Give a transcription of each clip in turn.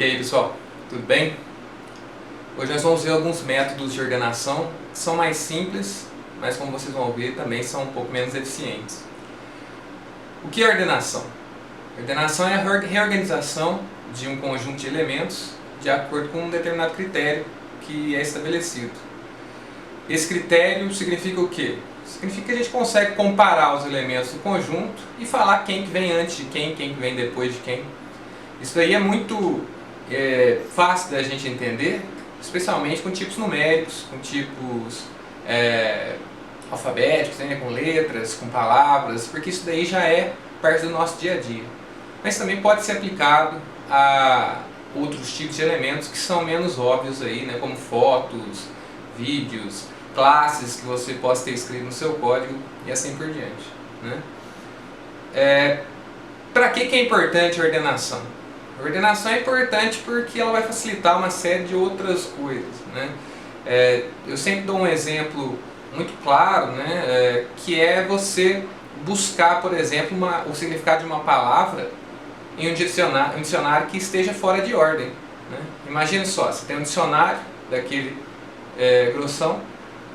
E aí pessoal, tudo bem? Hoje nós vamos ver alguns métodos de ordenação que são mais simples, mas como vocês vão ver também são um pouco menos eficientes. O que é ordenação? Ordenação é a reorganização de um conjunto de elementos de acordo com um determinado critério que é estabelecido. Esse critério significa o quê? Significa que a gente consegue comparar os elementos do conjunto e falar quem que vem antes de quem que vem depois de quem. Isso daí é muito fácil da gente entender, especialmente com tipos numéricos, com tipos alfabéticos, né, com letras, com palavras, porque isso daí já é parte do nosso dia a dia. Mas também pode ser aplicado a outros tipos de elementos que são menos óbvios aí, né, como fotos, vídeos, classes que você possa ter escrito no seu código e assim por diante, né? Para que é importante a ordenação? A ordenação é importante porque ela vai facilitar uma série de outras coisas, né? Eu sempre dou um exemplo muito claro, né, que é você buscar, por exemplo, o significado de uma palavra em um dicionário que esteja fora de ordem, né? Imagine só, você tem um dicionário daquele grossão,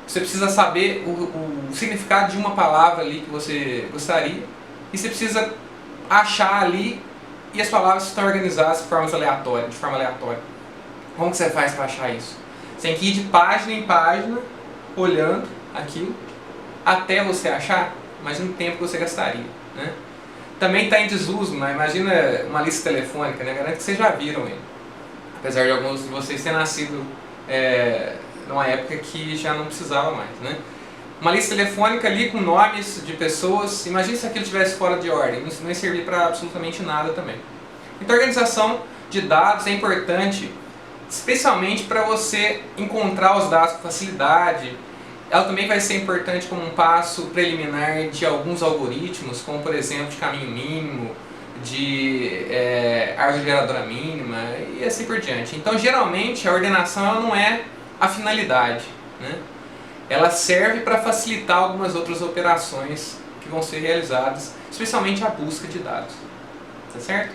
você precisa saber o significado de uma palavra ali que você gostaria e você precisa achar ali e as palavras estão organizadas de forma aleatória. Como que você faz para achar isso? Você tem que ir de página em página olhando aquilo até você achar. Imagina o tempo que você gastaria, né? Também está em desuso, mas imagina uma lista telefônica, né? Garanto que vocês já viram ele. Apesar de alguns de vocês terem nascido numa época que já não precisava mais, né? Uma lista telefônica ali com nomes de pessoas, imagine se aquilo estivesse fora de ordem, isso não ia servir para absolutamente nada também. Então a organização de dados é importante, especialmente para você encontrar os dados com facilidade. Ela também vai ser importante como um passo preliminar de alguns algoritmos, como por exemplo de caminho mínimo, de árvore geradora mínima e assim por diante. Então geralmente a ordenação ela não é a finalidade, né? Ela serve para facilitar algumas outras operações que vão ser realizadas, especialmente a busca de dados, tá certo?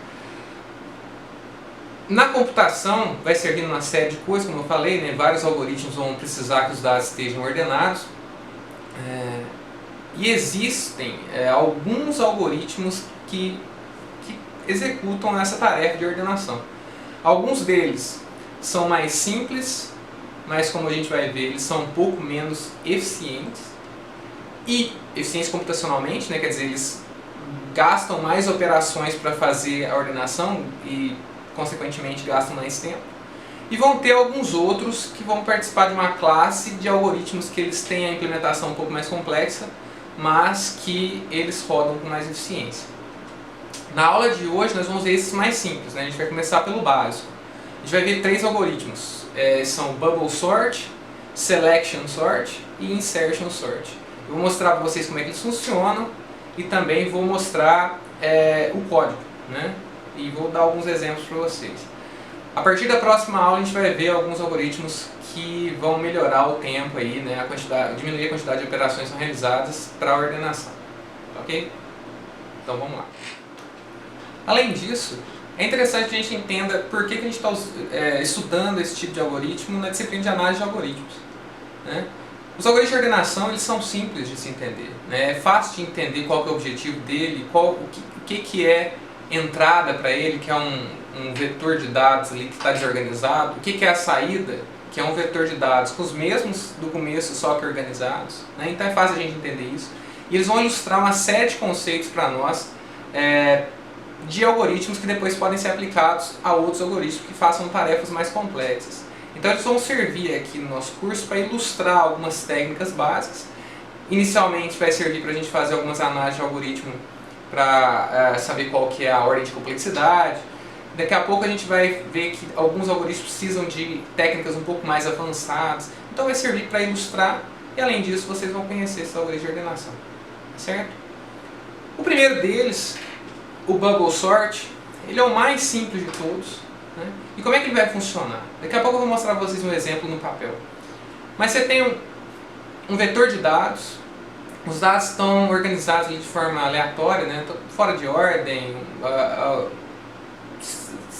Na computação vai servir uma série de coisas, como eu falei, né? Vários algoritmos vão precisar que os dados estejam ordenados, e existem alguns algoritmos que executam essa tarefa de ordenação. Alguns deles são mais simples, mas como a gente vai ver, eles são um pouco menos eficientes. E eficientes computacionalmente, né? Quer dizer, eles gastam mais operações para fazer a ordenação e, consequentemente, gastam mais tempo. E vão ter alguns outros que vão participar de uma classe de algoritmos que eles têm a implementação um pouco mais complexa, mas que eles rodam com mais eficiência. Na aula de hoje nós vamos ver esses mais simples, né? A gente vai começar pelo básico. A gente vai ver 3 algoritmos. São Bubble Sort, Selection Sort e Insertion Sort. Eu vou mostrar para vocês como é que eles funcionam e também vou mostrar o código, né? E vou dar alguns exemplos para vocês. A partir da próxima aula a gente vai ver alguns algoritmos que vão melhorar o tempo aí, né? Diminuir a quantidade de operações que são realizadas para a ordenação, ok? Então vamos lá. Além disso, é interessante que a gente entenda por que a gente está estudando esse tipo de algoritmo na disciplina de análise de algoritmos, né? Os algoritmos de ordenação eles são simples de se entender, né? É fácil de entender qual que é o objetivo dele, o que é entrada para ele, que é um vetor de dados ali que está desorganizado, o que é a saída, que é um vetor de dados com os mesmos do começo, só que organizados, né? Então é fácil a gente entender isso. E eles vão ilustrar uma série de conceitos para nós, de algoritmos que depois podem ser aplicados a outros algoritmos que façam tarefas mais complexas. Então eles vão servir aqui no nosso curso para ilustrar algumas técnicas básicas. Inicialmente vai servir para a gente fazer algumas análises de algoritmo para saber qual que é a ordem de complexidade. Daqui a pouco a gente vai ver que alguns algoritmos precisam de técnicas um pouco mais avançadas. Então vai servir para ilustrar e além disso vocês vão conhecer esses algoritmos de ordenação, certo? O primeiro deles, o Bubble Sort, ele é o mais simples de todos, né? E como é que ele vai funcionar? Daqui a pouco eu vou mostrar para vocês um exemplo no papel. Mas você tem um vetor de dados, os dados estão organizados ali de forma aleatória, né? Fora de ordem,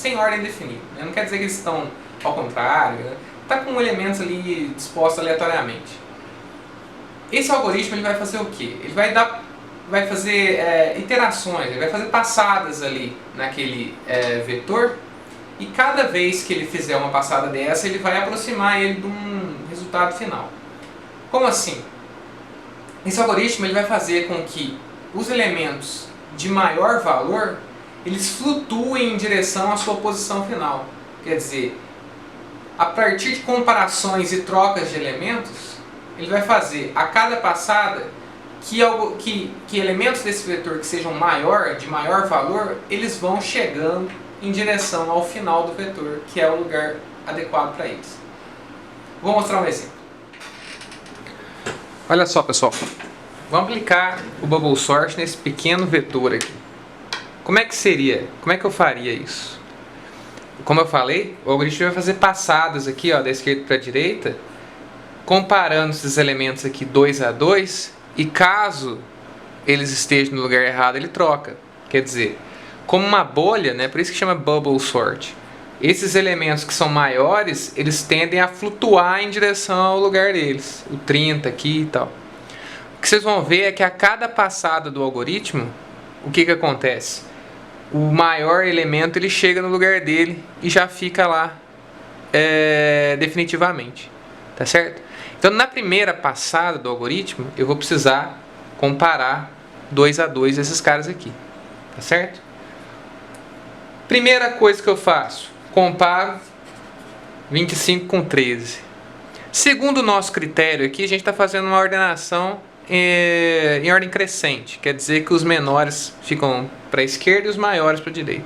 sem ordem definida. Né? Não quer dizer que eles estão ao contrário, né? Está com elementos ali dispostos aleatoriamente. Esse algoritmo ele vai fazer o quê? Ele vai fazer iterações, ele vai fazer passadas ali naquele vetor, e cada vez que ele fizer uma passada dessa, ele vai aproximar ele de um resultado final. Como assim? Esse algoritmo ele vai fazer com que os elementos de maior valor eles flutuem em direção à sua posição final. Quer dizer, a partir de comparações e trocas de elementos, ele vai fazer a cada passada que elementos desse vetor que sejam de maior valor, eles vão chegando em direção ao final do vetor, que é o lugar adequado para eles. Vou mostrar um exemplo. Olha só, pessoal. Vamos aplicar o Bubble Sort nesse pequeno vetor aqui. Como é que seria? Como é que eu faria isso? Como eu falei, o algoritmo vai fazer passadas aqui, ó, da esquerda para a direita, comparando esses elementos aqui 2 a 2, e caso eles estejam no lugar errado, ele troca. Quer dizer, como uma bolha, né, por isso que chama Bubble Sort, esses elementos que são maiores, eles tendem a flutuar em direção ao lugar deles, o 30 aqui e tal. O que vocês vão ver é que a cada passada do algoritmo, o que acontece? O maior elemento ele chega no lugar dele e já fica lá definitivamente, tá certo? Então na primeira passada do algoritmo eu vou precisar comparar 2 a 2 esses caras aqui, tá certo? Primeira coisa que eu faço, comparo 25 com 13. Segundo o nosso critério aqui, a gente está fazendo uma ordenação em ordem crescente, quer dizer que os menores ficam para a esquerda e os maiores para a direita.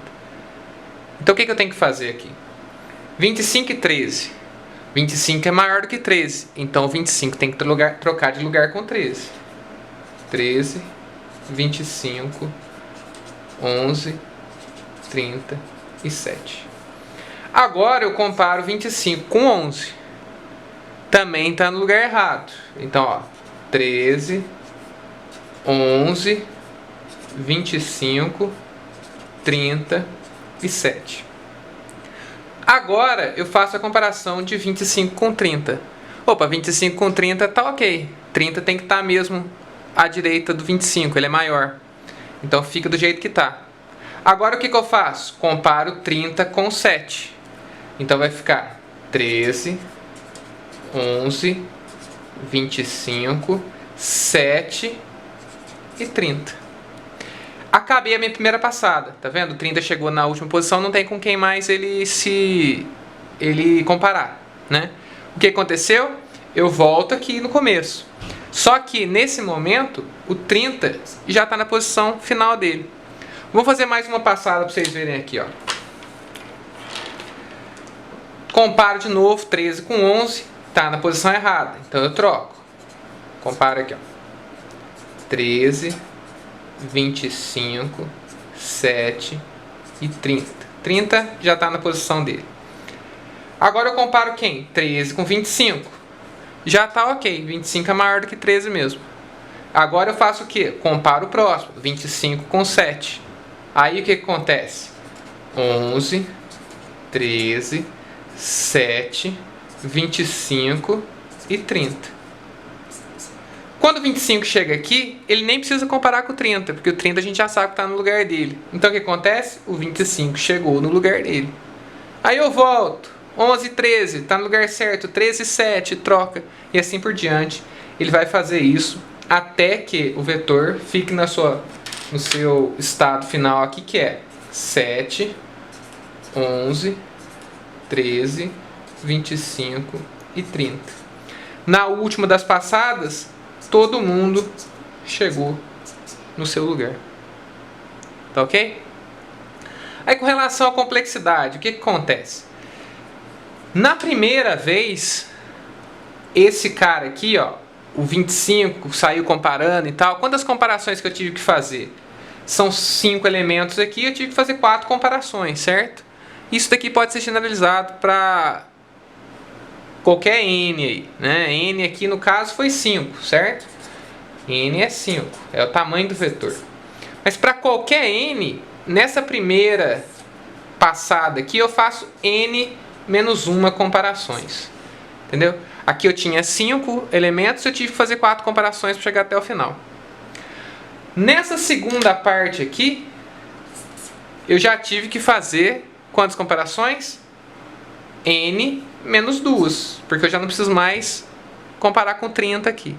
Então o que eu tenho que fazer aqui? 25 e 13. 25 é maior do que 13, então 25 tem que trocar de lugar com 13. 13, 25, 11, 37. Agora eu comparo 25 com 11. Também está no lugar errado. Então, ó, 13, 11, 25, 37. Agora eu faço a comparação de 25 com 30. Opa, 25 com 30 tá ok. 30 tem que estar mesmo à direita do 25, ele é maior. Então fica do jeito que tá. Agora o que eu faço? Comparo 30 com 7. Então vai ficar 13, 11, 25, 7 e 30. Acabei a minha primeira passada, tá vendo? 30 chegou na última posição, não tem com quem mais ele comparar, né? O que aconteceu? Eu volto aqui no começo. Só que nesse momento, o 30 já está na posição final dele. Vou fazer mais uma passada para vocês verem aqui, ó. Comparo de novo 13 com 11, tá na posição errada, então eu troco. Comparo aqui, ó. 13, 25, 7 e 30. 30 já está na posição dele. Agora eu comparo quem? 13 com 25. Já está ok, 25 é maior do que 13 mesmo. Agora eu faço o quê? Comparo o próximo, 25 com 7. Aí o que acontece? 11, 13, 7, 25 e 30. Quando o 25 chega aqui, ele nem precisa comparar com o 30, porque o 30 a gente já sabe que está no lugar dele. Então o que acontece? O 25 chegou no lugar dele. Aí eu volto, 11 e 13, está no lugar certo, 13 e 7, troca, e assim por diante. Ele vai fazer isso até que o vetor fique no seu estado final aqui, que é 7, 11, 13, 25 e 30. Na última das passadas, todo mundo chegou no seu lugar. Tá ok? Aí com relação à complexidade, o que acontece? Na primeira vez, esse cara aqui, ó, o 25 saiu comparando e tal. Quantas comparações que eu tive que fazer? São 5 elementos aqui, eu tive que fazer 4 comparações, certo? Isso daqui pode ser generalizado para qualquer n aí, né? N aqui no caso foi 5, certo? N é 5, é o tamanho do vetor. Mas para qualquer n, nessa primeira passada aqui, eu faço n menos 1 comparações. Entendeu? Aqui eu tinha 5 elementos, eu tive que fazer 4 comparações para chegar até o final. Nessa segunda parte aqui, eu já tive que fazer quantas comparações? N menos 2, porque eu já não preciso mais comparar com 30 aqui.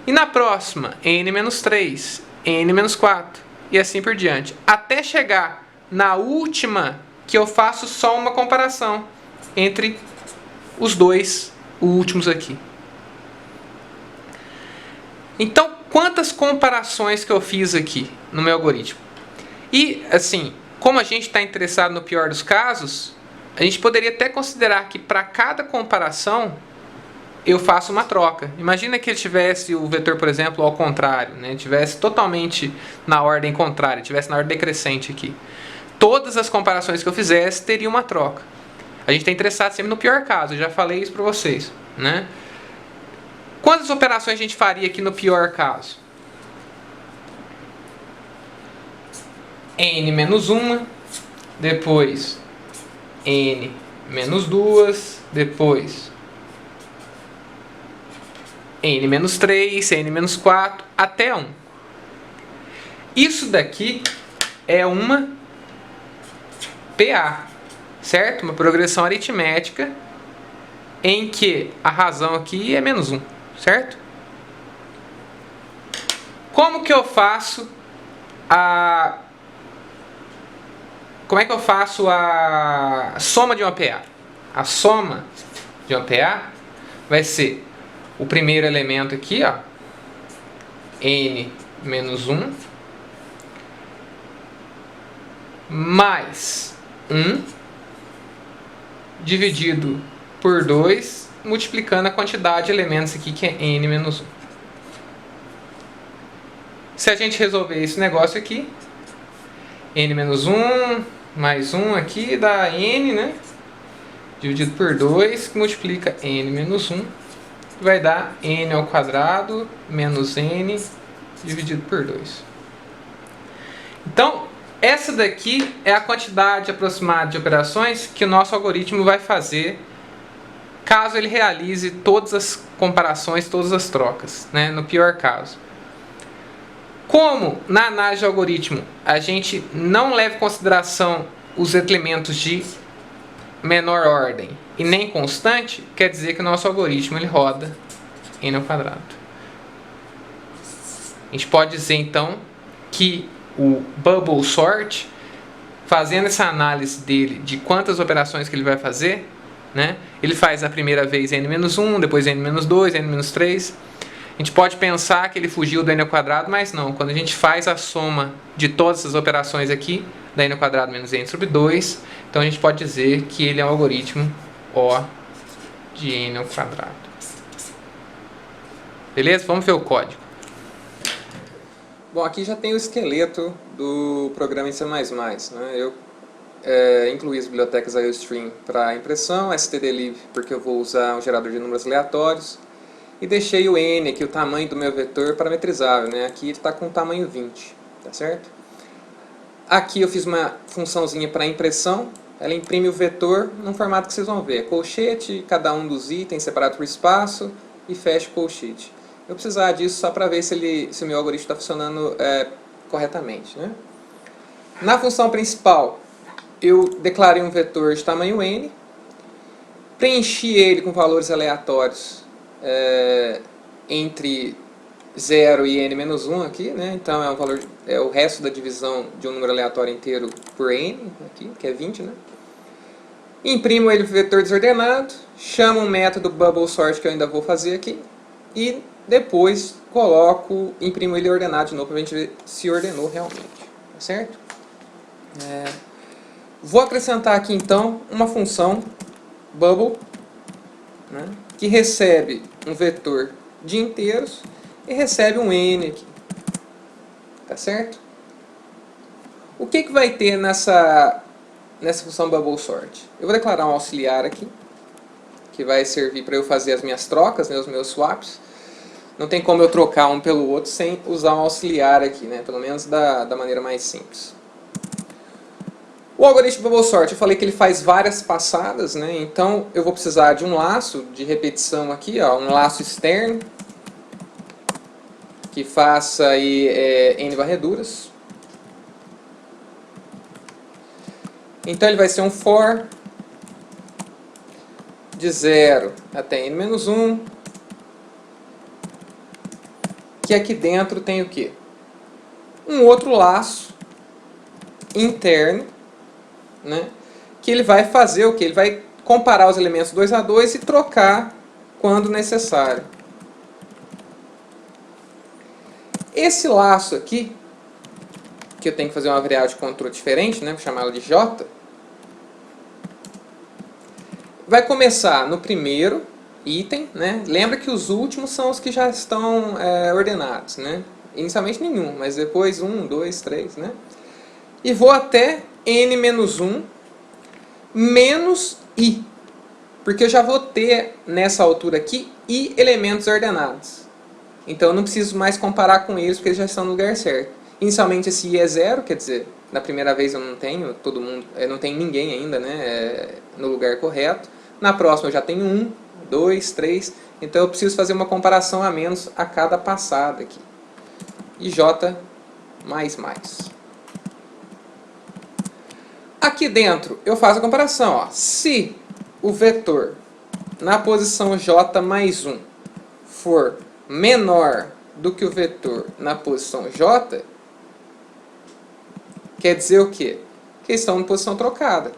E na próxima, N menos 3, N menos 4, e assim por diante. Até chegar na última, que eu faço só uma comparação entre os dois últimos aqui. Então, quantas comparações que eu fiz aqui no meu algoritmo? E, assim, como a gente está interessado no pior dos casos, a gente poderia até considerar que para cada comparação eu faço uma troca. Imagina que ele tivesse o vetor, por exemplo, ao contrário, né? Tivesse totalmente na ordem contrária, tivesse na ordem decrescente aqui. Todas as comparações que eu fizesse teriam uma troca. A gente está interessado sempre no pior caso, eu já falei isso para vocês, né? Quantas operações a gente faria aqui no pior caso? N menos 1, depois N menos 2, depois N menos 3, N menos 4, até 1. Isso daqui é uma PA, certo? Uma progressão aritmética em que a razão aqui é menos 1, certo? Como que eu faço a... Como é que eu faço a soma de uma PA? A soma de uma PA vai ser o primeiro elemento aqui, ó, N menos 1, mais 1, dividido por 2, multiplicando a quantidade de elementos aqui, que é N menos 1. Se a gente resolver esse negócio aqui, N menos 1, mais 1 aqui, dá N, né? Dividido por 2, que multiplica N menos 1. Vai dar N ao quadrado menos N dividido por 2. Então, essa daqui é a quantidade aproximada de operações que o nosso algoritmo vai fazer caso ele realize todas as comparações, todas as trocas, né? No pior caso. Como na análise de algoritmo a gente não leva em consideração os elementos de menor ordem e nem constante, quer dizer que o nosso algoritmo ele roda n ao quadrado. A gente pode dizer então que o bubble sort, fazendo essa análise dele de quantas operações que ele vai fazer, né? Ele faz a primeira vez n-1, depois n-2, n-3. A gente pode pensar que ele fugiu do n ao quadrado, mas não. Quando a gente faz a soma de todas as operações aqui, da n ao quadrado menos n sobre 2, então a gente pode dizer que ele é um algoritmo O de n ao quadrado. Beleza? Vamos ver o código. Bom, aqui já tem o esqueleto do programa em C++, né? Eu incluí as bibliotecas IOStream para impressão, stdlib porque eu vou usar um gerador de números aleatórios, e deixei o n, aqui o tamanho do meu vetor, parametrizável, né? Aqui ele está com o tamanho 20, tá certo? Aqui eu fiz uma funçãozinha para impressão, ela imprime o vetor num formato que vocês vão ver, colchete, cada um dos itens separado por espaço, e fecha o colchete. Eu vou precisar disso só para ver se o meu algoritmo está funcionando corretamente, né? Na função principal, eu declarei um vetor de tamanho n, preenchi ele com valores aleatórios entre 0 e n-1 aqui, né? Então é um valor, é o resto da divisão de um número aleatório inteiro por n, aqui, que é 20, né? Imprimo ele vetor desordenado, chamo um método bubble sort que eu ainda vou fazer aqui, e depois imprimo ele ordenado de novo para a gente ver se ordenou realmente, tá certo? Vou acrescentar aqui então uma função bubble, né, que recebe um vetor de inteiros e recebe um n aqui, tá certo? O que vai ter nessa função bubble sort? Eu vou declarar um auxiliar aqui, que vai servir para eu fazer as minhas trocas, né, os meus swaps. Não tem como eu trocar um pelo outro sem usar um auxiliar aqui, né, pelo menos da maneira mais simples. O O algoritmo Bubble Sort, eu falei que ele faz várias passadas, né? Então eu vou precisar de um laço de repetição aqui, ó, um laço externo que faça aí, n varreduras. Então ele vai ser um for de 0 até n-1, que aqui dentro tem o quê? Um outro laço interno, né? Que ele vai fazer o quê? Ele vai comparar os elementos 2 a 2 e trocar quando necessário. Esse laço aqui, que eu tenho que fazer uma variável de controle diferente, né? Vou chamá-la de J, vai começar no primeiro item, né? Lembra que os últimos são os que já estão ordenados, né? Inicialmente nenhum, mas depois 1, 2, 3, né? E vou até n-1 menos i, porque eu já vou ter nessa altura aqui i elementos ordenados. Então eu não preciso mais comparar com eles, porque eles já estão no lugar certo. Inicialmente esse i é 0, quer dizer, na primeira vez eu não tenho todo mundo, eu não tenho ninguém ainda, né, no lugar correto. Na próxima eu já tenho 1, 2, 3, então eu preciso fazer uma comparação a menos a cada passada aqui. E j mais mais. Aqui dentro eu faço a comparação, ó. Se o vetor na posição j mais 1 for menor do que o vetor na posição j, quer dizer o quê? Que eles estão em posição trocada.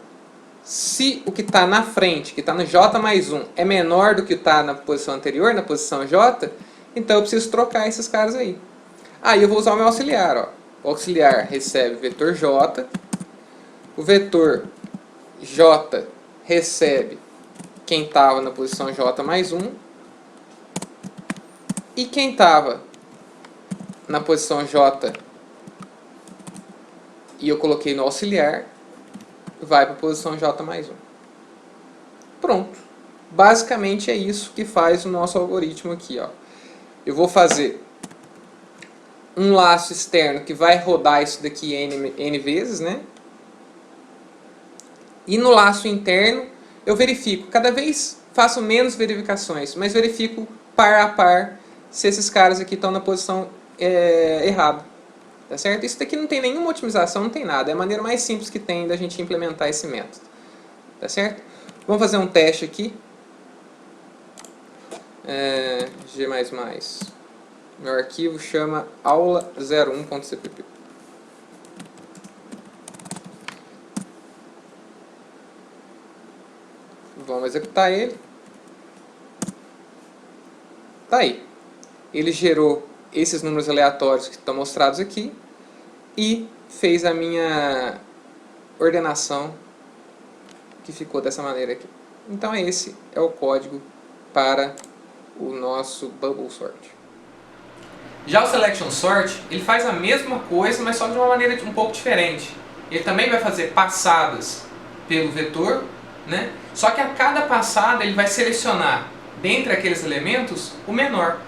Se o que está na frente, que está no j mais 1, é menor do que está na posição anterior, na posição j, então eu preciso trocar esses caras aí. Aí eu vou usar o meu auxiliar. Ó. O auxiliar recebe o vetor j, o vetor j recebe quem estava na posição j mais 1, e quem estava na posição j e eu coloquei no auxiliar, vai para a posição j mais 1. Pronto. Basicamente é isso que faz o nosso algoritmo aqui. Ó. Eu vou fazer um laço externo que vai rodar isso daqui n vezes, né? E no laço interno eu verifico, cada vez faço menos verificações, mas verifico par a par se esses caras aqui estão na posição errada. Tá certo? Isso daqui não tem nenhuma otimização, não tem nada. É a maneira mais simples que tem da gente implementar esse método. Tá certo? Vamos fazer um teste aqui. G++. Meu arquivo chama aula01.cpp. Vamos executar ele. Tá aí. Ele gerou esses números aleatórios que estão mostrados aqui e fez a minha ordenação que ficou dessa maneira aqui. Então esse é o código para o nosso Bubble Sort. Já o Selection Sort, ele faz a mesma coisa, mas só de uma maneira um pouco diferente. Ele também vai fazer passadas pelo vetor, né? Só que a cada passada ele vai selecionar, dentre aqueles elementos, o menor.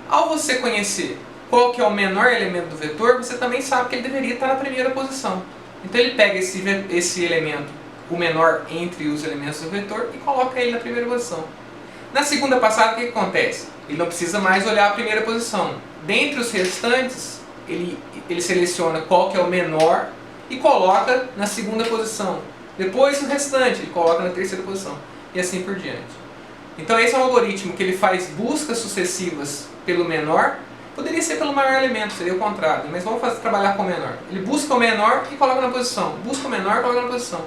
Ao você conhecer qual que é o menor elemento do vetor, você também sabe que ele deveria estar na primeira posição. Então ele pega esse elemento, o menor entre os elementos do vetor, e coloca ele na primeira posição. Na segunda passada, o que acontece? Ele não precisa mais olhar a primeira posição. Dentre os restantes, ele seleciona qual que é o menor e coloca na segunda posição. Depois o restante, ele coloca na terceira posição. E assim por diante. Então esse é um algoritmo que ele faz buscas sucessivas pelo menor. Poderia ser pelo maior elemento, seria o contrário. Mas vamos trabalhar com o menor. Ele busca o menor e coloca na posição. Busca o menor e coloca na posição.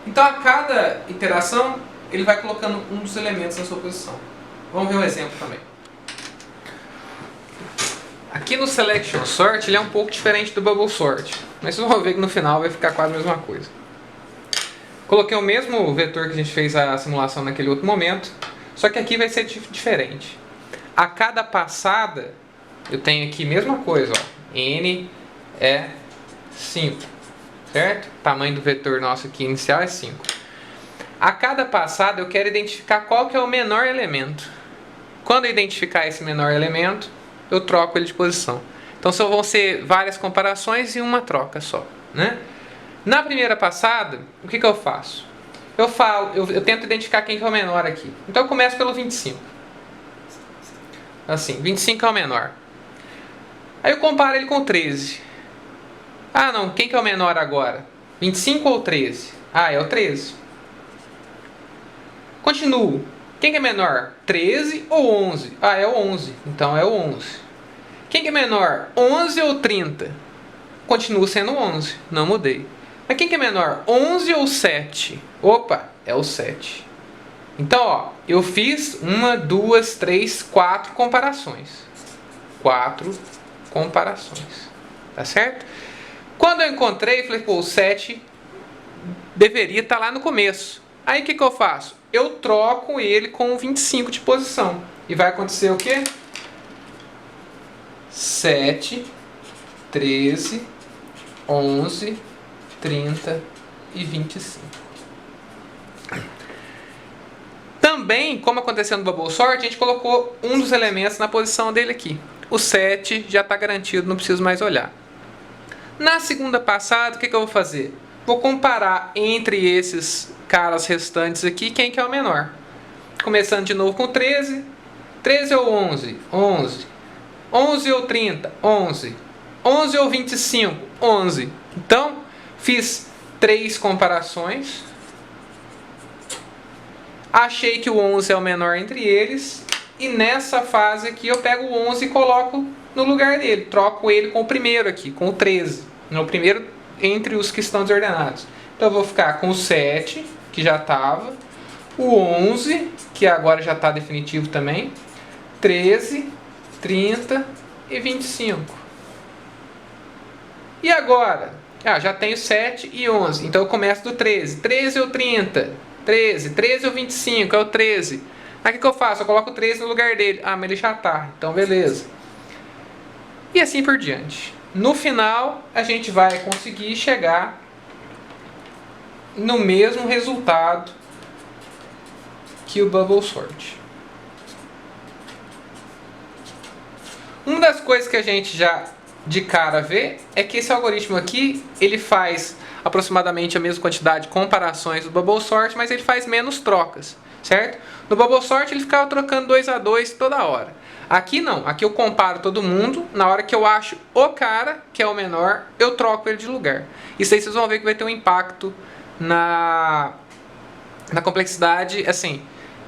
Então a cada iteração, ele vai colocando um dos elementos na sua posição. Vamos ver um exemplo também. Aqui no Selection Sort, ele é um pouco diferente do Bubble Sort. Mas vocês vão ver que no final vai ficar quase a mesma coisa. Coloquei o mesmo vetor que a gente fez a simulação naquele outro momento. Só que aqui vai ser diferente. A cada passada, eu tenho aqui a mesma coisa. Ó. N é 5. Certo? O tamanho do vetor nosso aqui inicial é 5. A cada passada eu quero identificar qual que é o menor elemento. Quando eu identificar esse menor elemento, eu troco ele de posição. Então vão ser várias comparações e uma troca só. Né? Na primeira passada, o que eu faço? Eu tento identificar quem que é o menor aqui. Então eu começo pelo 25. Assim, 25 é o menor. Aí eu comparo ele com o 13. Ah, não, quem que é o menor agora? 25 ou 13? Ah, é o 13. Continuo. Quem que é menor? 13 ou 11? Ah, é o 11. Então é o 11. Quem que é menor? 11 ou 30? Continuo sendo 11. Não mudei. Mas quem que é menor? 11 ou 7? Opa, é o 7. Então, ó, eu fiz 1, 2, 3, 4 comparações. 4 comparações. Tá certo? Quando eu encontrei, falei, pô, o 7 deveria estar lá no começo. Aí o que eu faço? Eu troco ele com o 25 de posição. E vai acontecer o quê? 7, 13, 11, 30 e 25. Também, como aconteceu no Bubble Sort, a gente colocou um dos elementos na posição dele aqui. O 7 já está garantido, não preciso mais olhar. Na segunda passada, o que eu vou fazer? Vou comparar entre esses caras restantes aqui quem que é o menor. Começando de novo com 13. 13 ou 11? 11. 11 ou 30? 11. 11 ou 25? 11. Então, fiz 3 comparações. Achei que o 11 é o menor entre eles. E nessa fase aqui eu pego o 11 e coloco no lugar dele. Troco ele com o primeiro aqui, com o 13. No primeiro entre os que estão desordenados. Então eu vou ficar com o 7, que já estava. O 11, que agora já está definitivo também. 13, 30 e 25. E agora? Já tenho 7 e 11. Então eu começo do 13. 13 ou 30? 13. 13 ou 25? É o 13. Aí o que eu faço? Eu coloco o 13 no lugar dele. Ah, mas ele já está. Então beleza. E assim por diante. No final, a gente vai conseguir chegar no mesmo resultado que o Bubble Sort. Uma das coisas que a gente já de cara vê é que esse algoritmo aqui, ele faz aproximadamente a mesma quantidade de comparações do Bubble Sort, mas ele faz menos trocas, certo? No Bubble Sort ele ficava trocando 2 a 2 toda hora. Aqui não, aqui eu comparo todo mundo, na hora que eu acho o cara, que é o menor, eu troco ele de lugar. Isso aí vocês vão ver que vai ter um impacto na complexidade, assim,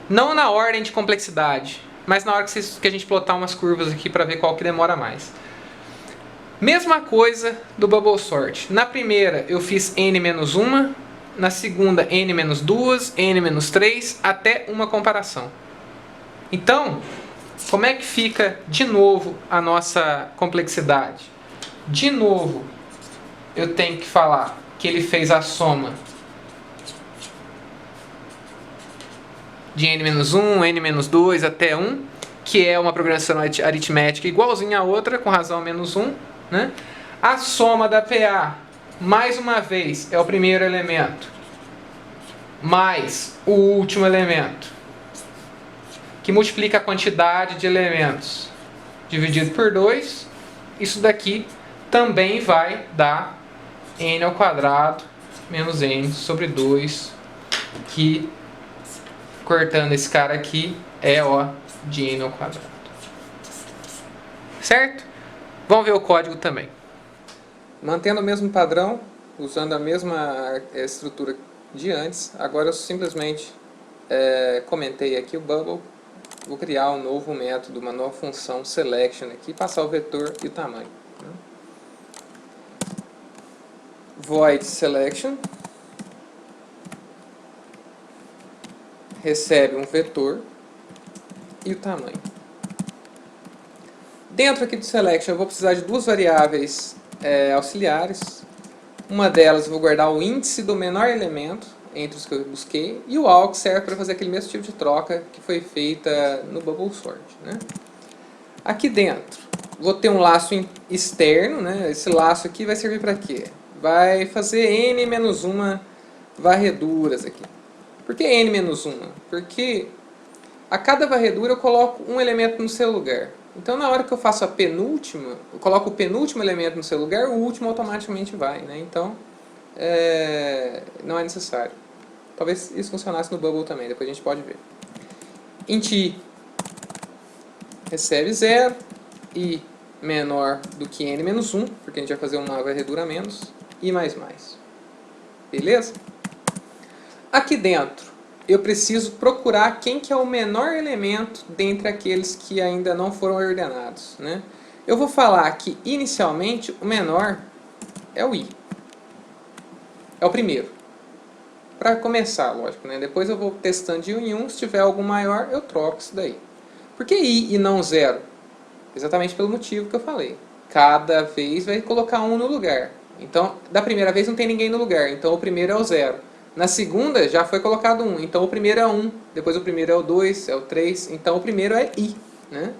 não na ordem de complexidade, mas na hora que a gente plotar umas curvas aqui para ver qual que demora mais. Mesma coisa do Bubble Sort. Na primeira eu fiz n-1, na segunda n-2, n-3, até uma comparação. Então, como é que fica de novo a nossa complexidade? De novo, eu tenho que falar que ele fez a soma de n-1, n-2 até 1, que é uma progressão aritmética igualzinha a outra, com razão menos 1. Né? A soma da PA, mais uma vez, é o primeiro elemento, mais o último elemento, que multiplica a quantidade de elementos dividido por 2. Isso daqui também vai dar n ao quadrado menos n sobre 2, que, cortando esse cara aqui, é O de n ao quadrado. Certo? Vamos ver o código também. Mantendo o mesmo padrão, usando a mesma estrutura de antes, agora eu simplesmente comentei aqui o Bubble. Vou criar um novo método, uma nova função selection aqui, passar o vetor e o tamanho. Void selection recebe um vetor e o tamanho. Dentro aqui do selection eu vou precisar de duas variáveis auxiliares. Uma delas eu vou guardar o índice do menor elemento entre os que eu busquei, e o AUX serve para fazer aquele mesmo tipo de troca que foi feita no Bubble Sort. Né? Aqui dentro vou ter um laço externo, né? Esse laço aqui vai servir para quê? Vai fazer n-1 varreduras aqui. Por que n-1? Porque a cada varredura eu coloco um elemento no seu lugar. Então na hora que eu faço a penúltima, eu coloco o penúltimo elemento no seu lugar, o último automaticamente vai. Né? Então não é necessário. Talvez isso funcionasse no Bubble também, depois a gente pode ver. Int I recebe 0, I menor do que n menos 1, porque a gente vai fazer uma varredura a menos, I mais mais. Beleza? Aqui dentro, eu preciso procurar quem que é o menor elemento dentre aqueles que ainda não foram ordenados, né? Eu vou falar que, inicialmente, o menor é o I. É o primeiro. Para começar, lógico, né? Depois eu vou testando de 1 em 1. Se tiver algum maior, eu troco isso daí. Por que I e não 0? Exatamente pelo motivo que eu falei. Cada vez vai colocar 1 no lugar. Então, da primeira vez não tem ninguém no lugar. Então, o primeiro é o 0. Na segunda, já foi colocado 1. Então, o primeiro é 1. Depois, o primeiro é o 2, é o 3. Então, o primeiro é I, né?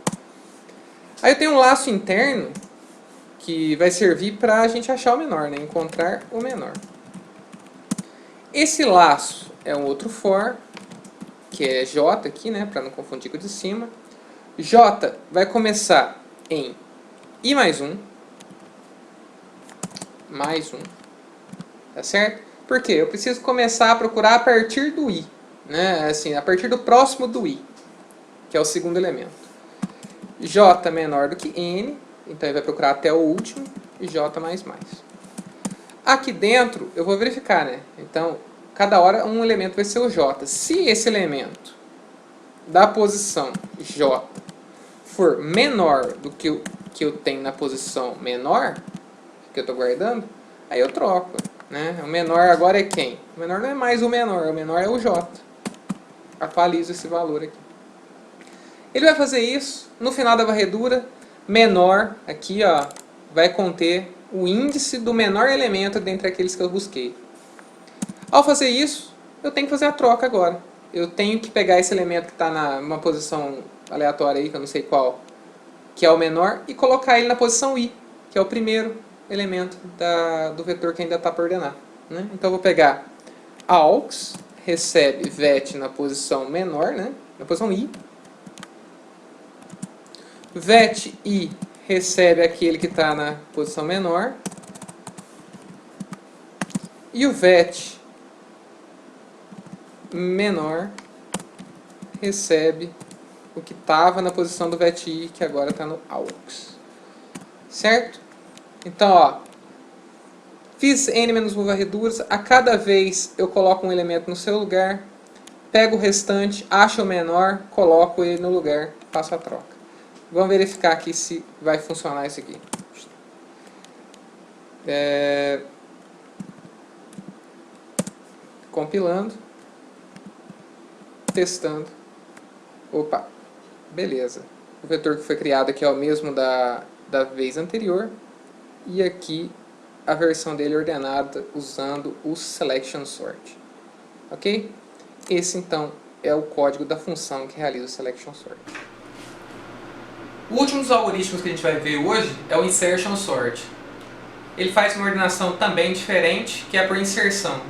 Aí eu tenho um laço interno que vai servir para a gente achar o menor, né? Encontrar o menor. Esse laço é um outro for, que é J aqui, né? Para não confundir com o de cima. J vai começar em I mais 1. Mais 1. Tá certo? Por quê? Eu preciso começar a procurar a partir do I. Né? Assim, a partir do próximo do I, que é o segundo elemento. J menor do que N, então ele vai procurar até o último, e J mais mais. Aqui dentro, eu vou verificar, né? Então, cada hora um elemento vai ser o J. Se esse elemento da posição J for menor do que eu tenho na posição menor, que eu estou guardando, aí eu troco. Né? O menor agora é quem? O menor não é mais o menor é o J. Atualizo esse valor aqui. Ele vai fazer isso, no final da varredura, menor, aqui ó, vai conter o índice do menor elemento dentre aqueles que eu busquei. Ao fazer isso, eu tenho que fazer a troca agora. Eu tenho que pegar esse elemento que está numa posição aleatória aí, que eu não sei qual, que é o menor, e colocar ele na posição I, que é o primeiro elemento do vetor que ainda está para ordenar. Né? Então eu vou pegar aux, recebe vet na posição menor, né? Na posição I. Vet I recebe aquele que está na posição menor. E o vet menor recebe o que estava na posição do vet I, que agora está no aux. Certo? Então, ó, fiz n-1 varreduras. A cada vez eu coloco um elemento no seu lugar, pego o restante, acho o menor, coloco ele no lugar, faço a troca. Vamos verificar aqui se vai funcionar isso aqui. Compilando. Testando. Opa, beleza. O vetor que foi criado aqui é o mesmo da vez anterior. E aqui a versão dele ordenada usando o selection sort. Ok? Esse então é o código da função que realiza o selection sort. O último dos algoritmos que a gente vai ver hoje é o insertion sort. Ele faz uma ordenação também diferente, que é por inserção.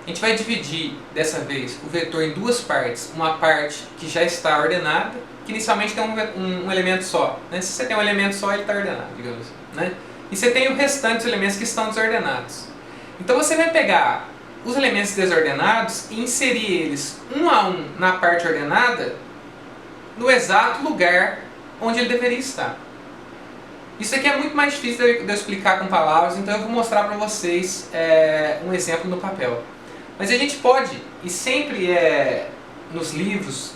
A gente vai dividir, dessa vez, o vetor em duas partes. Uma parte que já está ordenada, que inicialmente tem um elemento só. Né? Se você tem um elemento só, ele está ordenado, digamos assim. Né? E você tem o restante dos elementos que estão desordenados. Então você vai pegar os elementos desordenados e inserir eles um a um na parte ordenada, no exato lugar onde ele deveria estar. Isso aqui é muito mais difícil de eu explicar com palavras, então eu vou mostrar para vocês um exemplo no papel. Mas a gente pode, e sempre nos livros,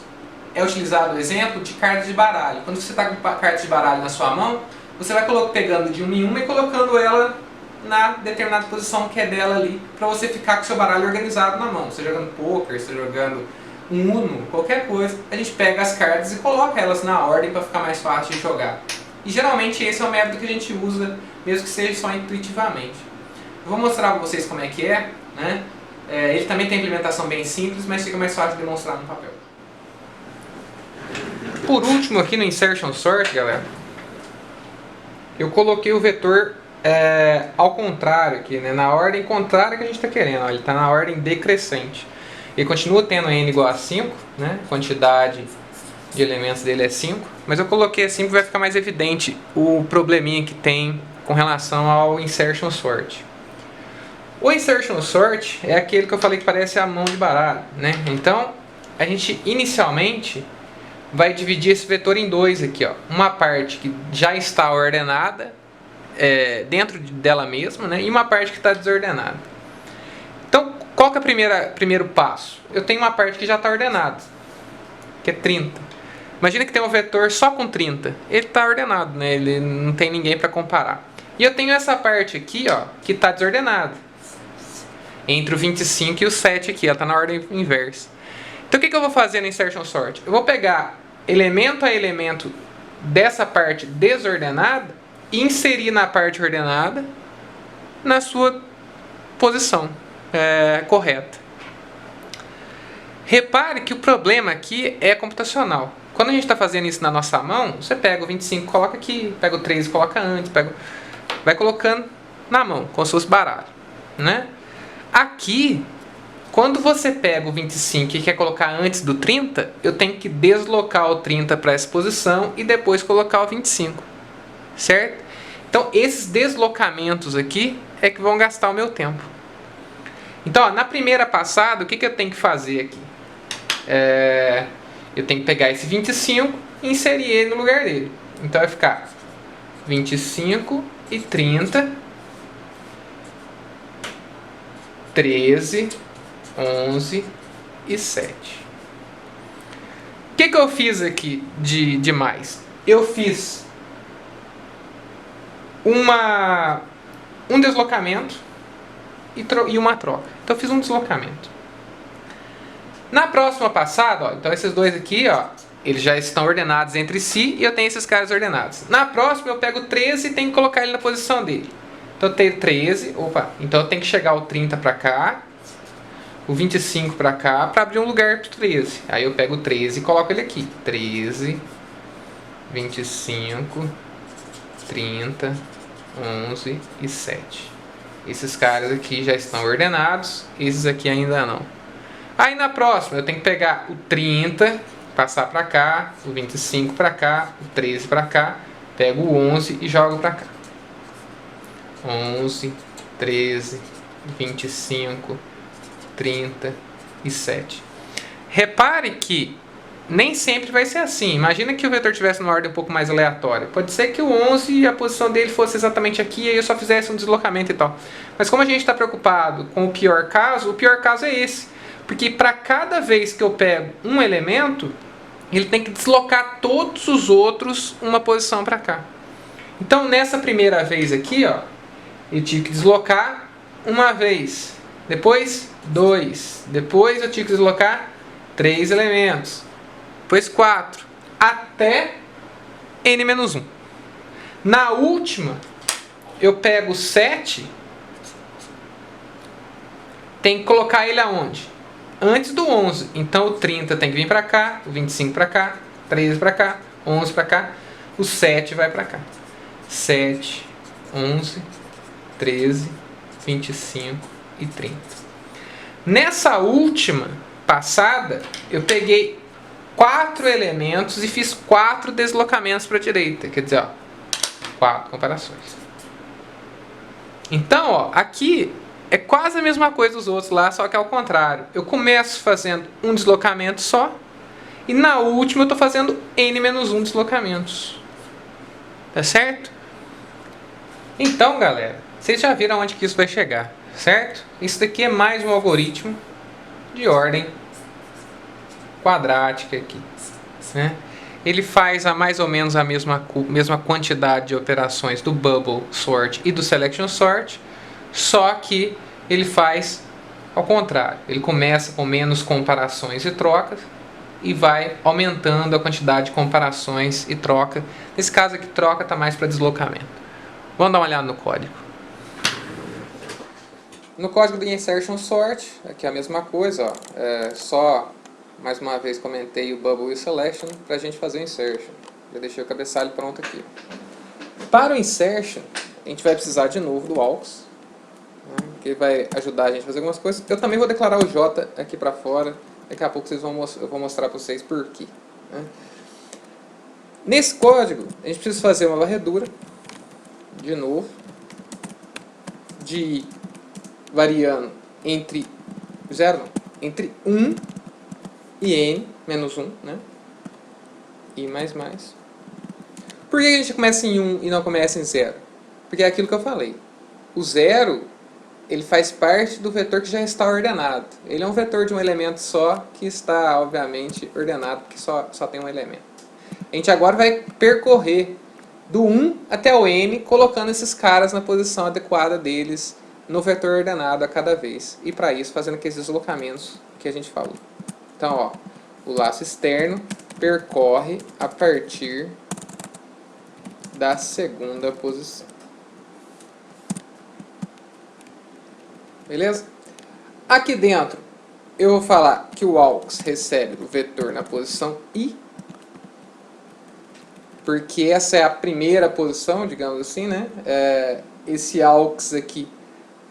é utilizado o exemplo de carta de baralho. Quando você está com carta de baralho na sua mão, você vai pegando de uma em uma e colocando ela na determinada posição que é dela ali, para você ficar com o seu baralho organizado na mão. Você jogando poker, você jogando um Uno, qualquer coisa, a gente pega as cartas e coloca elas na ordem para ficar mais fácil de jogar. E geralmente esse é o método que a gente usa, mesmo que seja só intuitivamente. Eu vou mostrar para vocês como é que é, né? Ele também tem implementação bem simples, mas fica mais fácil de demonstrar no papel. Por último, aqui no Insertion Sort, galera, eu coloquei o vetor ao contrário aqui, né? Na ordem contrária que a gente está querendo. Ó, ele está na ordem decrescente. Ele continua tendo n igual a 5, né? Quantidade de elementos dele é 5, mas eu coloquei assim porque vai ficar mais evidente o probleminha que tem com relação ao Insertion Sort. O insertion sort é aquele que eu falei que parece a mão de baralho, né? Então, a gente inicialmente vai dividir esse vetor em dois aqui, ó. Uma parte que já está ordenada dentro dela mesma, né? E uma parte que está desordenada. Então, qual que é o primeiro passo? Eu tenho uma parte que já está ordenada, que é 30. Imagina que tem um vetor só com 30. Ele está ordenado, né? Ele não tem ninguém para comparar. E eu tenho essa parte aqui, ó, que está desordenada. Entre o 25 e o 7 aqui, ela está na ordem inversa. Então o que eu vou fazer no insertion sort? Eu vou pegar elemento a elemento dessa parte desordenada e inserir na parte ordenada na sua posição correta. Repare que o problema aqui é computacional. Quando a gente está fazendo isso na nossa mão, você pega o 25 coloca aqui, pega o 13 coloca antes, vai colocando na mão, como se fosse baralho, né? Aqui, quando você pega o 25 e quer colocar antes do 30, eu tenho que deslocar o 30 para essa posição e depois colocar o 25, certo? Então, esses deslocamentos aqui é que vão gastar o meu tempo. Então, ó, na primeira passada, o que eu tenho que fazer aqui? Eu tenho que pegar esse 25 e inserir ele no lugar dele. Então, vai ficar 25 e 30, 13, 11 e 7. O que eu fiz aqui de mais? Eu fiz um deslocamento e uma troca. Então eu fiz um deslocamento. Na próxima passada, ó, então esses dois aqui, ó, eles já estão ordenados entre si e eu tenho esses caras ordenados. Na próxima eu pego o 13 e tenho que colocar ele na posição dele. Então eu tenho 13, então eu tenho que chegar o 30 para cá, o 25 para cá, para abrir um lugar para o 13. Aí eu pego o 13 e coloco ele aqui. 13, 25, 30, 11 e 7. Esses caras aqui já estão ordenados, esses aqui ainda não. Aí na próxima eu tenho que pegar o 30, passar para cá, o 25 para cá, o 13 para cá, pego o 11 e jogo para cá. 11, 13, 25, 30 e 7. Repare que nem sempre vai ser assim. Imagina que o vetor tivesse numa ordem um pouco mais aleatória. Pode ser que o 11 a posição dele fosse exatamente aqui e aí eu só fizesse um deslocamento e tal. Mas como a gente está preocupado com o pior caso é esse. Porque para cada vez que eu pego um elemento, ele tem que deslocar todos os outros uma posição para cá. Então nessa primeira vez aqui, ó, eu tive que deslocar uma vez, depois 2, depois eu tive que deslocar 3 elementos, depois 4, até n-1. Na última, eu pego 7, tem que colocar ele aonde? Antes do 11, então o 30 tem que vir para cá, o 25 para cá, 13 para cá, 11 para cá, o 7 vai para cá. 7, 11, 13, 25 e 30. Nessa última passada, eu peguei 4 elementos e fiz 4 deslocamentos para a direita. Quer dizer, ó, 4 comparações. Então, ó, aqui é quase a mesma coisa dos outros lá, só que ao contrário. Eu começo fazendo um deslocamento só e na última eu estou fazendo n-1 deslocamentos. Tá certo? Então, galera, vocês já viram onde que isso vai chegar, certo? Isso daqui é mais um algoritmo de ordem quadrática aqui, né? Ele faz mais ou menos a mesma quantidade de operações do bubble sort e do selection sort, só que ele faz ao contrário. Ele começa com menos comparações e trocas e vai aumentando a quantidade de comparações e troca. Nesse caso aqui, troca está mais para deslocamento. Vamos dar uma olhada no código. No código do insertion sort, aqui é a mesma coisa, ó. Só mais uma vez comentei o bubble e o selection para a gente fazer o insertion. Já deixei o cabeçalho pronto aqui. Para o insertion, a gente vai precisar de novo do aux, né, que vai ajudar a gente a fazer algumas coisas. Eu também vou declarar o j aqui para fora. Daqui a pouco eu vou mostrar para vocês por quê, né? Nesse código, a gente precisa fazer uma varredura, de novo, de variando entre 0, não, entre 1 e n menos 1, né? I mais mais. Por que a gente começa em 1 e não começa em 0? Porque é aquilo que eu falei. O 0, ele faz parte do vetor que já está ordenado. Ele é um vetor de um elemento só, que está, obviamente, ordenado, porque só tem um elemento. A gente agora vai percorrer do 1 até o n, colocando esses caras na posição adequada deles no vetor ordenado a cada vez. E para isso, fazendo aqueles deslocamentos que a gente falou. Então, ó, o laço externo percorre a partir da segunda posição. Beleza? Aqui dentro, eu vou falar que o AUX recebe o vetor na posição I, porque essa é a primeira posição, digamos assim, né? Esse AUX aqui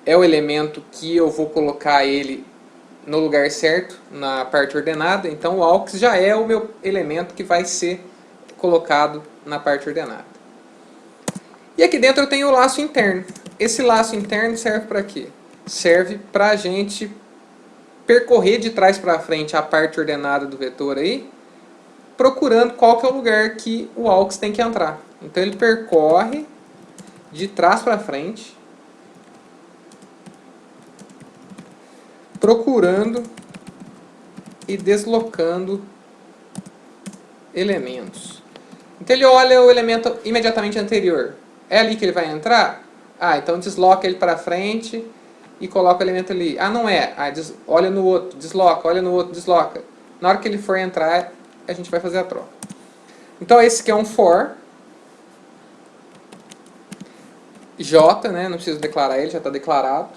é o elemento que eu vou colocar ele no lugar certo, na parte ordenada. Então o AUX já é o meu elemento que vai ser colocado na parte ordenada. E aqui dentro eu tenho o laço interno. Esse laço interno serve para quê? Serve para a gente percorrer de trás para frente a parte ordenada do vetor aí, procurando qual que é o lugar que o AUX tem que entrar. Então ele percorre de trás para frente, procurando e deslocando elementos. Então ele olha o elemento imediatamente anterior. É ali que ele vai entrar? Ah, então desloca ele para frente e coloca o elemento ali. Ah, não é. Ah, olha no outro, desloca, olha no outro, desloca. Na hora que ele for entrar, a gente vai fazer a troca. Então esse aqui é um for. J, né? Não preciso declarar ele, já está declarado.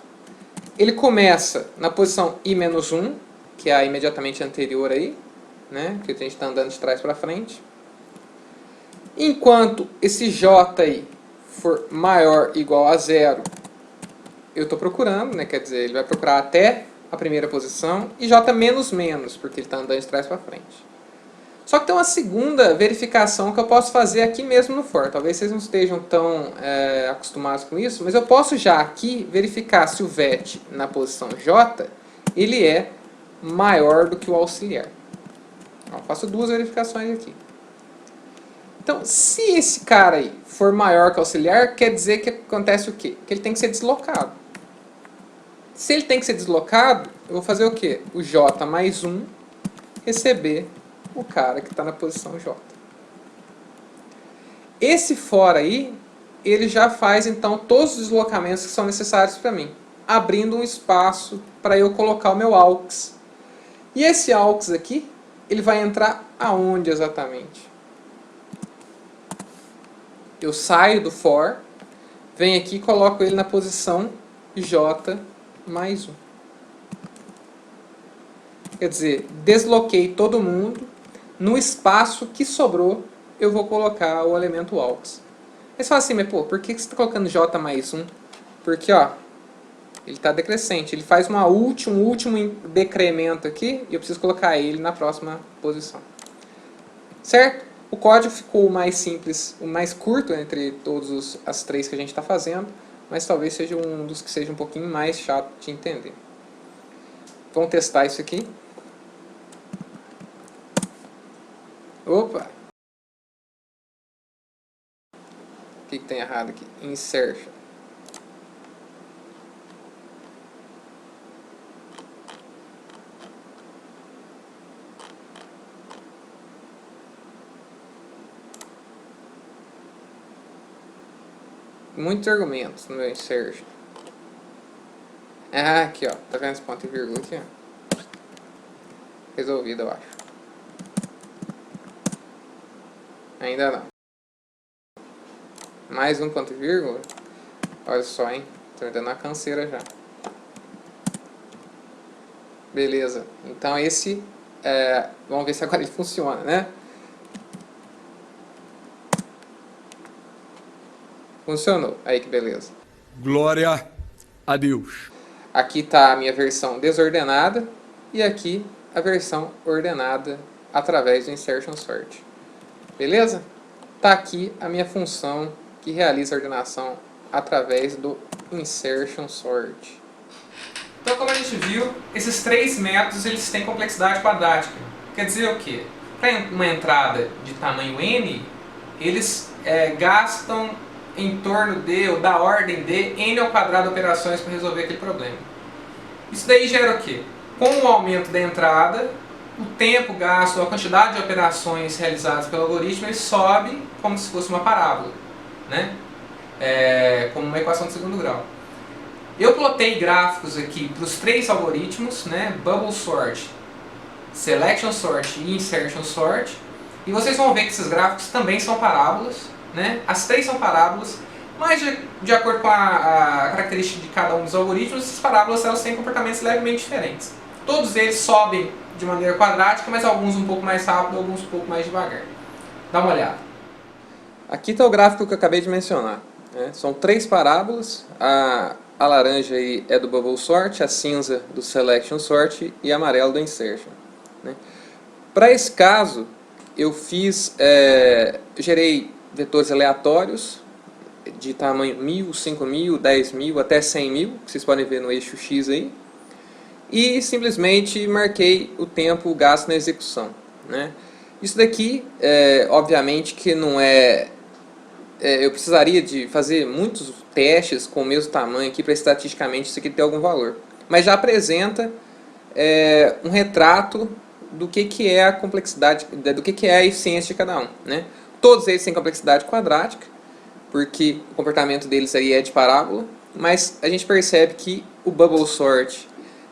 Ele começa na posição I-1, que é a imediatamente anterior aí, né? Que a gente está andando de trás para frente. Enquanto esse J aí for maior ou igual a 0, eu estou procurando, né? Quer dizer, ele vai procurar até a primeira posição, e J menos menos, porque ele está andando de trás para frente. Só que tem uma segunda verificação que eu posso fazer aqui mesmo no for. Talvez vocês não estejam tão acostumados com isso, mas eu posso já aqui verificar se o VET na posição J ele é maior do que o auxiliar. Eu faço duas verificações aqui. Então, se esse cara aí for maior que o auxiliar, quer dizer que acontece o quê? Que ele tem que ser deslocado. Se ele tem que ser deslocado, eu vou fazer o quê? O J mais 1 receber o cara que está na posição J. Esse for aí, ele já faz então todos os deslocamentos que são necessários para mim, abrindo um espaço para eu colocar o meu AUX. E esse AUX aqui, ele vai entrar aonde exatamente? Eu saio do for, venho aqui e coloco ele na posição J mais 1. Quer dizer, desloquei todo mundo. No espaço que sobrou, eu vou colocar o elemento AUX. Aí você fala assim, mas pô, por que você está colocando J mais 1? Porque, ó, ele está decrescente. Ele faz um último decremento aqui e eu preciso colocar ele na próxima posição. Certo? O código ficou o mais simples, o mais curto entre todos as três que a gente está fazendo, mas talvez seja um dos que seja um pouquinho mais chato de entender. Vamos testar isso aqui. Opa! O que tem errado aqui? Insertion. Muitos argumentos no meu insertion. Ah, aqui ó, tá vendo esse ponto e vírgula aqui, ó? Resolvido, eu acho. Ainda não. Mais um ponto e vírgula? Olha só, hein? Tô me dando uma canseira já. Beleza. Então esse... vamos ver se agora ele funciona, né? Funcionou. Aí que beleza. Glória a Deus. Aqui está a minha versão desordenada e aqui a versão ordenada através do insertion sort. Beleza? Está aqui a minha função que realiza a ordenação através do insertion sort. Então, como a gente viu, esses três métodos eles têm complexidade quadrática. Quer dizer o quê? Para uma entrada de tamanho n, eles gastam em torno de, ou da ordem de, n ao quadrado operações para resolver aquele problema. Isso daí gera o quê? Com o aumento da entrada, o tempo gasto, a quantidade de operações realizadas pelo algoritmo, ele sobe como se fosse uma parábola, né? Como uma equação de segundo grau. Eu plotei gráficos aqui para os três algoritmos, né? Bubble Sort, Selection Sort e Insertion Sort. E vocês vão ver que esses gráficos também são parábolas, né? As três são parábolas, mas de acordo com a característica de cada um dos algoritmos, essas parábolas elas têm comportamentos levemente diferentes. Todos eles sobem de maneira quadrática, mas alguns um pouco mais rápido, alguns um pouco mais devagar. Dá uma olhada. Aqui está o gráfico que eu acabei de mencionar, né? São três parábolas. A laranja aí é do Bubble Sort, a cinza do Selection Sort e a amarela do Insertion, né? Para esse caso, eu gerei vetores aleatórios de tamanho 1000, 5000, 10.000 até 100.000, que vocês podem ver no eixo X aí, e simplesmente marquei o tempo gasto na execução, né? Isso daqui, obviamente que não eu precisaria de fazer muitos testes com o mesmo tamanho aqui para estatisticamente isso aqui ter algum valor. Mas já apresenta um retrato do que é a complexidade, do que é a eficiência de cada um, né? Todos eles têm complexidade quadrática, porque o comportamento deles aí é de parábola, mas a gente percebe que o Bubble Sort,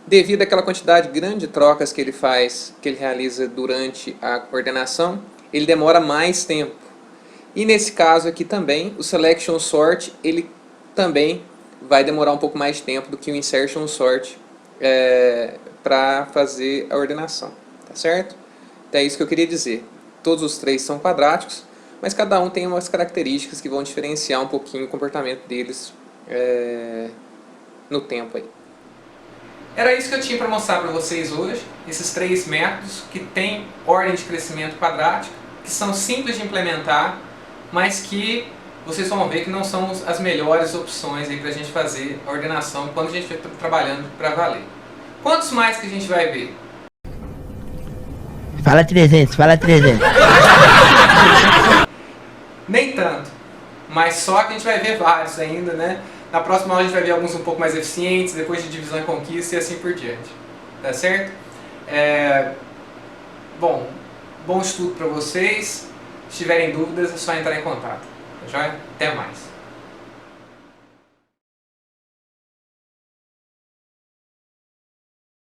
devido àquela quantidade grande de trocas que ele realiza durante a ordenação, ele demora mais tempo. E nesse caso aqui também, o Selection Sort, ele também vai demorar um pouco mais de tempo do que o Insertion Sort para fazer a ordenação, tá certo? Então é isso que eu queria dizer. Todos os três são quadráticos, mas cada um tem umas características que vão diferenciar um pouquinho o comportamento deles no tempo aí. Era isso que eu tinha para mostrar para vocês hoje, esses três métodos que têm ordem de crescimento quadrática, que são simples de implementar, mas que vocês vão ver que não são as melhores opções para a gente fazer a ordenação quando a gente estiver trabalhando para valer. Quantos mais que a gente vai ver? Fala 300, fala 300. Nem tanto, mas só que a gente vai ver vários ainda, né? Na próxima aula a gente vai ver alguns um pouco mais eficientes, depois de divisão e conquista e assim por diante. Tá certo? Bom estudo para vocês. Se tiverem dúvidas é só entrar em contato. Tá joia? Até mais.